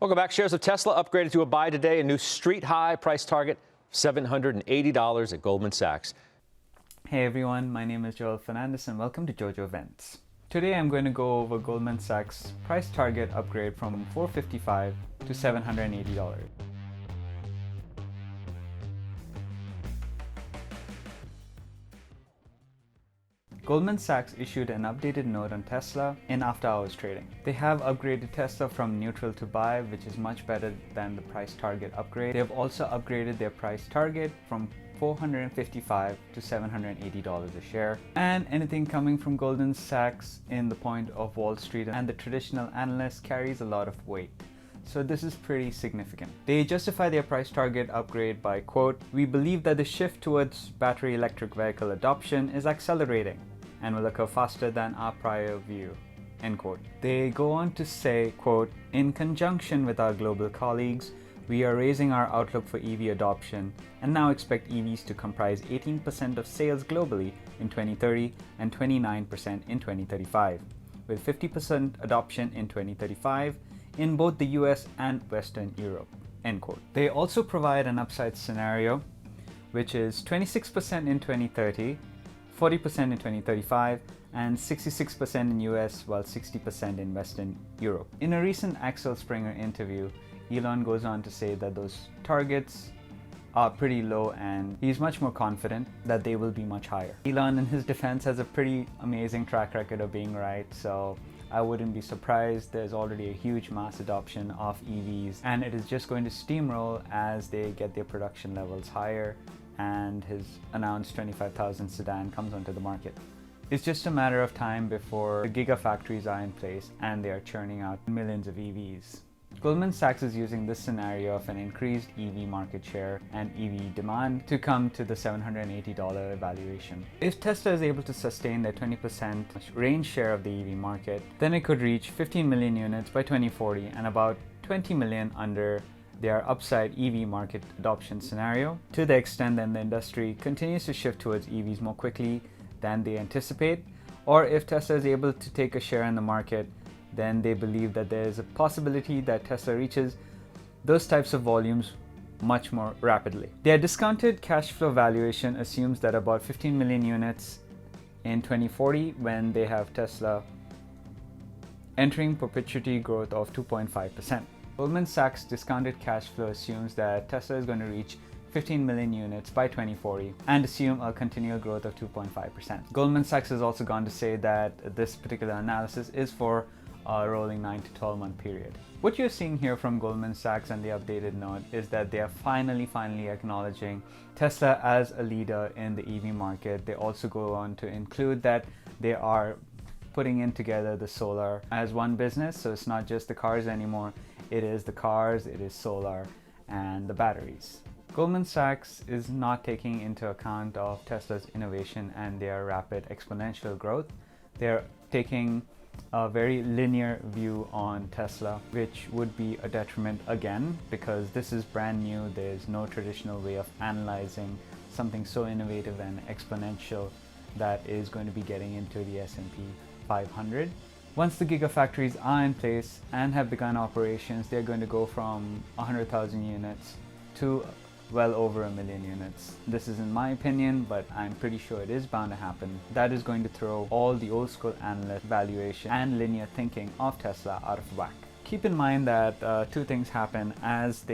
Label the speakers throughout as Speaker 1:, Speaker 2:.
Speaker 1: Welcome back. Shares of Tesla upgraded to a buy today. A new street high price target, $780 at Goldman Sachs.
Speaker 2: Hey everyone, my name is Joel Fernandez and welcome to Jojo Events. Today I'm going to go over Goldman Sachs price target upgrade from $455 to $780. Goldman Sachs issued an updated note on Tesla in after-hours trading. They have upgraded Tesla from neutral to buy, which is much better than the price target upgrade. They have also upgraded their price target from $455 to $780 a share. And anything coming from Goldman Sachs in the point of Wall Street and the traditional analyst carries a lot of weight. So this is pretty significant. They justify their price target upgrade by, quote, "We believe that the shift towards battery electric vehicle adoption is accelerating and will occur faster than our prior view," end quote. They go on to say, quote, "In conjunction with our global colleagues, we are raising our outlook for EV adoption and now expect EVs to comprise 18% of sales globally in 2030 and 29% in 2035, with 50% adoption in 2035 in both the US and Western Europe," end quote. They also provide an upside scenario, which is 26% in 2030, 40% in 2035, and 66% in US while 60% in Western Europe. In a recent Axel Springer interview, Elon goes on to say that those targets are pretty low and he's much more confident that they will be much higher. Elon, in his defense, has a pretty amazing track record of being right, so I wouldn't be surprised. There's already a huge mass adoption of EVs and it is just going to steamroll as they get their production levels higher and his announced 25,000 sedan comes onto the market. It's just a matter of time before the gigafactories are in place and they are churning out millions of EVs. Goldman Sachs is using this scenario of an increased EV market share and EV demand to come to the $780 valuation. If Tesla is able to sustain their 20% range share of the EV market, then it could reach 15 million units by 2040 and about 20 million under their upside EV market adoption scenario, to the extent that the industry continues to shift towards EVs more quickly than they anticipate, or if Tesla is able to take a share in the market, then they believe that there is a possibility that Tesla reaches those types of volumes much more rapidly. Their discounted cash flow valuation assumes that about 15 million units in 2040 when they have Tesla entering perpetuity growth of 2.5%. Goldman Sachs discounted cash flow assumes that Tesla is going to reach 15 million units by 2040 and assume a continual growth of 2.5%. Goldman Sachs has also gone to say that this particular analysis is for a rolling 9 to 12 month period. What you're seeing here from Goldman Sachs and the updated note is that they are finally acknowledging Tesla as a leader in the EV market. They also go on to include that they are putting in together the solar as one business, so it's not just the cars anymore. It is the cars, it is solar, and the batteries. Goldman Sachs is not taking into account of Tesla's innovation and their rapid exponential growth. They're taking a very linear view on Tesla, which would be a detriment again, because this is brand new. There's no traditional way of analyzing something so innovative and exponential that is going to be getting into the S&P 500. Once the gigafactories are in place and have begun operations, they're going to go from 100,000 units to well over 1 million units. This is in my opinion, but I'm pretty sure it is bound to happen. That is going to throw all the old school analyst valuation and linear thinking of Tesla out of whack. Keep in mind that two things happen as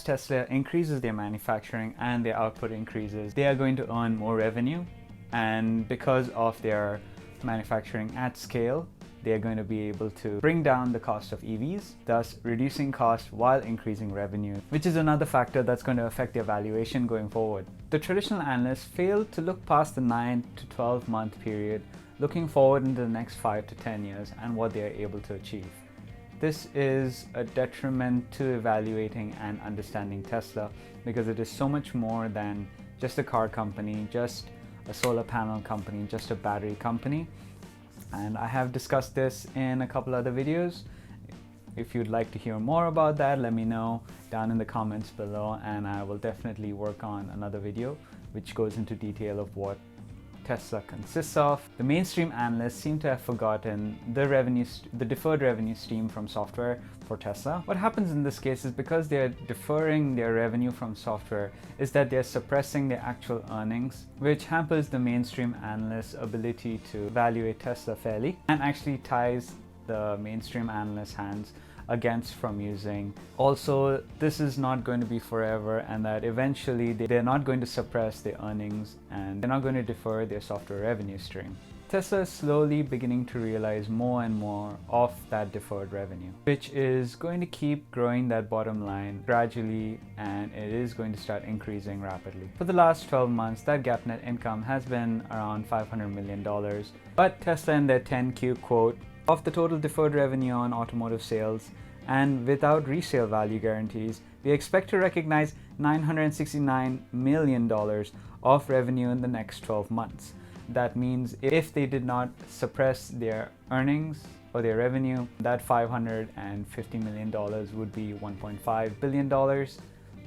Speaker 2: Tesla increases their manufacturing and their output increases. They are going to earn more revenue, and because of their manufacturing at scale, they are going to be able to bring down the cost of EVs, thus reducing cost while increasing revenue, which is another factor that's going to affect their valuation going forward. The traditional analysts failed to look past the 9 to 12 month period, looking forward into the next 5 to 10 years and what they are able to achieve. This is a detriment to evaluating and understanding Tesla, because it is so much more than just a car company, just a solar panel company, just a battery company. And I have discussed this in a couple other videos. If you'd like to hear more about that, let me know down in the comments below, and I will definitely work on another video which goes into detail of what Tesla consists of. The mainstream analysts seem to have forgotten the deferred revenue stream from software for Tesla. What happens in this case is because they're deferring their revenue from software is that they're suppressing their actual earnings, which hampers the mainstream analysts' ability to evaluate Tesla fairly and actually ties the mainstream analysts' hands against from using. Also, this is not going to be forever, and that eventually they're not going to suppress their earnings and they're not going to defer their software revenue stream. Tesla is slowly beginning to realize more and more of that deferred revenue, which is going to keep growing that bottom line gradually, and it is going to start increasing rapidly. For the last 12 months, that GAAP net income has been around $500 million. But Tesla in their 10Q quote, of the total deferred revenue on automotive sales and without resale value guarantees, we expect to recognize $969 million of revenue in the next 12 months. That means if they did not suppress their earnings or their revenue, that $550 million would be $1.5 billion,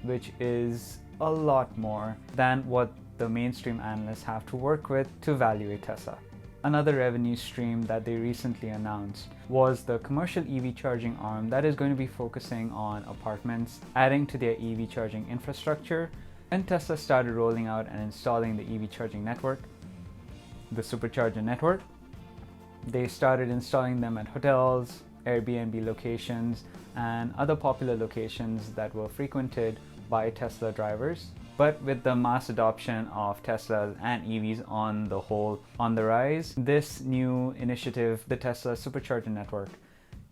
Speaker 2: which is a lot more than what the mainstream analysts have to work with to evaluate Tesla. Another revenue stream that they recently announced was the commercial EV charging arm that is going to be focusing on apartments, adding to their EV charging infrastructure. When Tesla started rolling out and installing the EV charging network, the supercharger network, they started installing them at hotels, Airbnb locations, and other popular locations that were frequented by Tesla drivers. But with the mass adoption of Teslas and EVs on the whole on the rise, this new initiative, the Tesla Supercharger Network,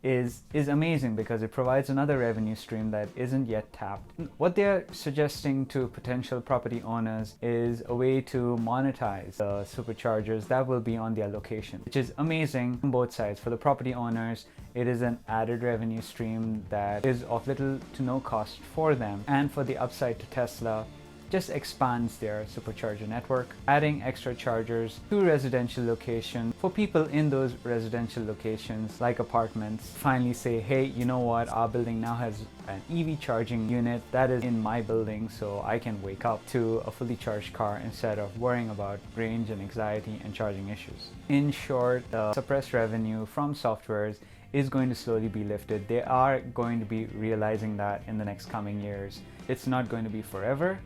Speaker 2: is amazing because it provides another revenue stream that isn't yet tapped. What they're suggesting to potential property owners is a way to monetize the superchargers that will be on their location, which is amazing on both sides. For the property owners, it is an added revenue stream that is of little to no cost for them. And for the upside to Tesla, just expands their supercharger network, adding extra chargers to residential locations for people in those residential locations like apartments. Finally say, hey, you know what, our building now has an EV charging unit that is in my building, so I can wake up to a fully charged car instead of worrying about range and anxiety and charging issues. In short, the suppressed revenue from softwares is going to slowly be lifted. They are going to be realizing that in the next coming years. It's not going to be forever,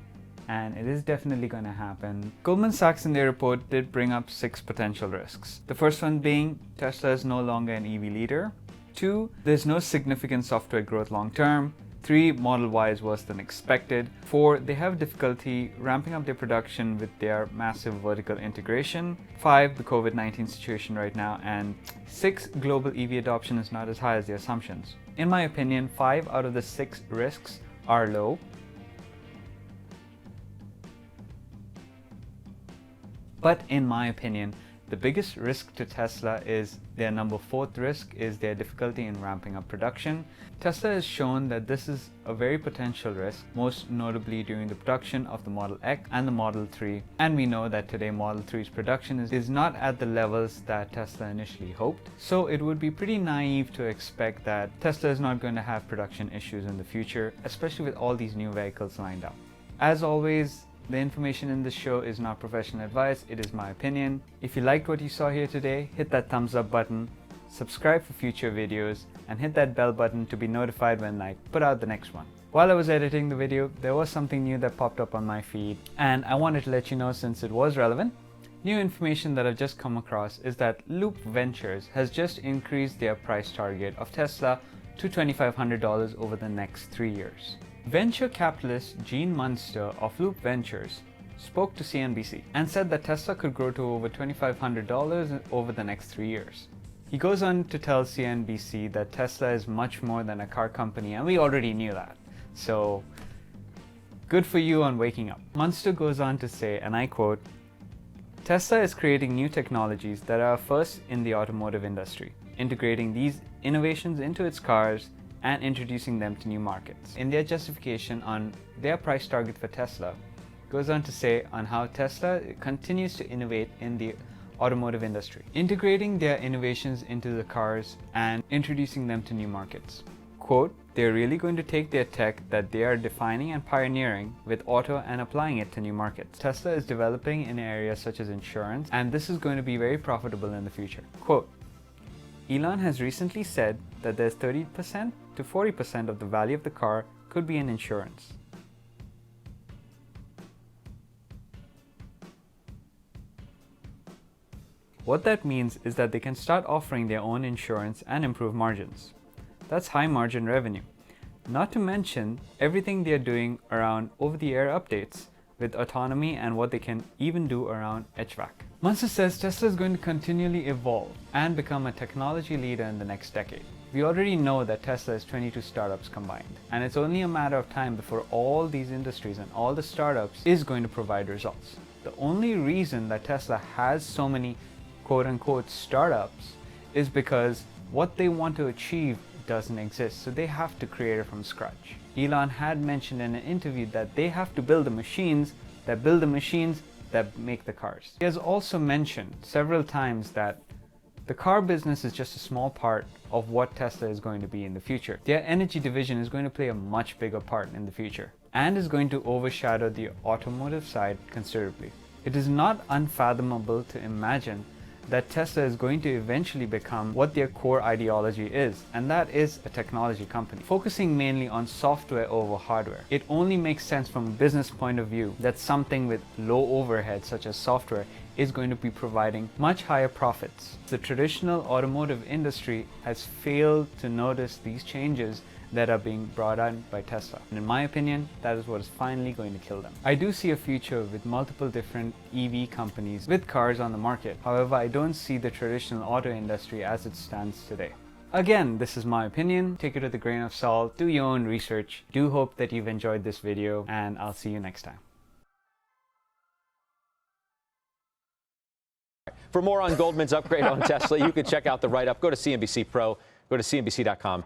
Speaker 2: and it is definitely going to happen. Goldman Sachs in their report did bring up 6 potential risks. The first one being Tesla is no longer an EV leader. 2, there's no significant software growth long term. 3, Model Y is worse than expected. 4, they have difficulty ramping up their production with their massive vertical integration. 5, the COVID-19 situation right now. And 6, global EV adoption is not as high as the assumptions. In my opinion, 5 out of the 6 risks are low. But in my opinion, the biggest risk to Tesla is their number 4th risk is their difficulty in ramping up production. Tesla has shown that this is a very potential risk, most notably during the production of the Model X and the Model 3. And we know that today Model 3's production is not at the levels that Tesla initially hoped. So it would be pretty naive to expect that Tesla is not going to have production issues in the future, especially with all these new vehicles lined up. As always, the information in this show is not professional advice, it is my opinion. If you liked what you saw here today, hit that thumbs up button, subscribe for future videos, and hit that bell button to be notified when I put out the next one. While I was editing the video, there was something new that popped up on my feed, and I wanted to let you know since it was relevant. New information that I've just come across is that Loop Ventures has just increased their price target of Tesla to $2,500 over the next 3 years. Venture capitalist Gene Munster of Loop Ventures spoke to CNBC and said that Tesla could grow to over $2,500 over the next 3 years. He goes on to tell CNBC that Tesla is much more than a car company, and we already knew that. So, good for you on waking up. Munster goes on to say, and I quote, Tesla is creating new technologies that are first in the automotive industry, integrating these innovations into its cars and introducing them to new markets. In their justification on their price target for Tesla, goes on to say on how Tesla continues to innovate in the automotive industry, integrating their innovations into the cars and introducing them to new markets. Quote, they're really going to take their tech that they are defining and pioneering with auto and applying it to new markets. Tesla is developing in areas such as insurance, and this is going to be very profitable in the future. Quote, Elon has recently said that there's 30% to 40% of the value of the car could be in insurance. What that means is that they can start offering their own insurance and improve margins. That's high margin revenue. Not to mention everything they're doing around over-the-air updates with autonomy and what they can even do around HVAC. Munsif says Tesla is going to continually evolve and become a technology leader in the next decade. We already know that Tesla is 22 startups combined, and it's only a matter of time before all these industries and all the startups is going to provide results. The only reason that Tesla has so many quote-unquote startups is because what they want to achieve doesn't exist, so they have to create it from scratch. Elon had mentioned in an interview that they have to build the machines that build the machines that make the cars. He has also mentioned several times that the car business is just a small part of what Tesla is going to be in the future. Their energy division is going to play a much bigger part in the future and is going to overshadow the automotive side considerably. It is not unfathomable to imagine that Tesla is going to eventually become what their core ideology is, and that is a technology company, focusing mainly on software over hardware. It only makes sense from a business point of view that something with low overhead, such as software, is going to be providing much higher profits. The traditional automotive industry has failed to notice these changes that are being brought on by Tesla. And in my opinion, that is what is finally going to kill them. I do see a future with multiple different EV companies with cars on the market. However, I don't see the traditional auto industry as it stands today. Again, this is my opinion. Take it with a grain of salt. Do your own research. Do hope that you've enjoyed this video, and I'll see you next time.
Speaker 1: For more on Goldman's upgrade on Tesla, you can check out the write-up. Go to CNBC Pro. Go to cnbc.com/